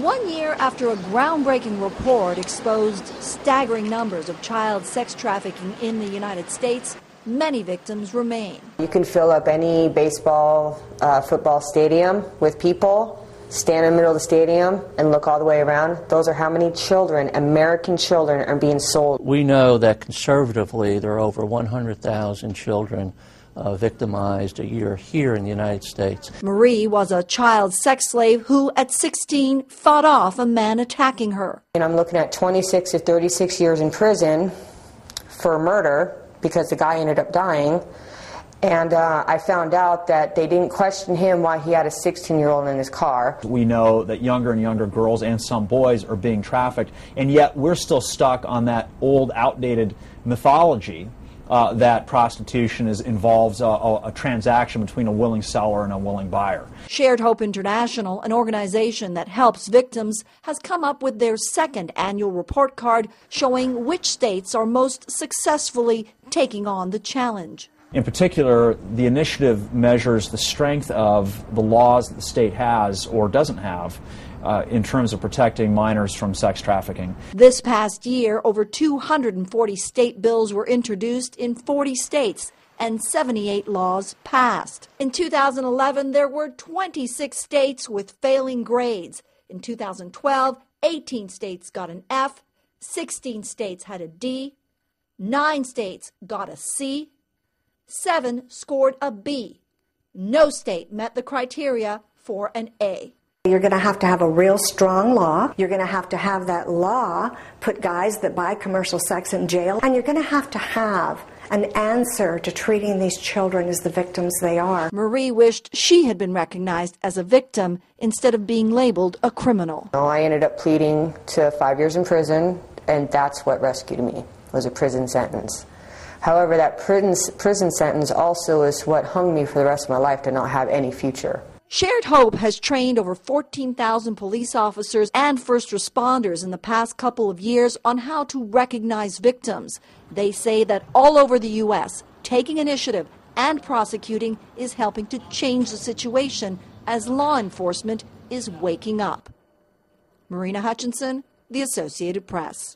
1 year after a groundbreaking report exposed staggering numbers of child sex trafficking in the United States, many victims remain. You can fill up any baseball, football stadium with people, stand in the middle of the stadium and look all the way around. Those are how many children, American children, are being sold. We know that conservatively there are over 100,000 children victimized a year here in the United States. Marie was a child sex slave who, at 16, fought off a man attacking her. And I'm looking at 26 to 36 years in prison for murder because the guy ended up dying. And I found out that they didn't question him why he had a 16-year-old in his car. We know that younger and younger girls and some boys are being trafficked, and yet we're still stuck on that old, outdated mythology that prostitution involves a transaction between a willing seller and a willing buyer. Shared Hope International, an organization that helps victims, has come up with their second annual report card showing which states are most successfully taking on the challenge. In particular, the initiative measures the strength of the laws that the state has or doesn't have in terms of protecting minors from sex trafficking. This past year, over 240 state bills were introduced in 40 states and 78 laws passed. In 2011, there were 26 states with failing grades. In 2012, 18 states got an F, 16 states had a D, 9 states got a C, 7 scored a B. No state met the criteria for an A. You're going to have a real strong law. You're going to have that law put guys that buy commercial sex in jail. And you're going to have an answer to treating these children as the victims they are. Marie wished she had been recognized as a victim instead of being labeled a criminal. I ended up pleading to 5 years in prison, and that's what rescued me, was a prison sentence. However, that prison sentence also is what hung me for the rest of my life to not have any future. Shared Hope has trained over 14,000 police officers and first responders in the past couple of years on how to recognize victims. They say that all over the U.S., taking initiative and prosecuting is helping to change the situation as law enforcement is waking up. Marina Hutchinson, The Associated Press.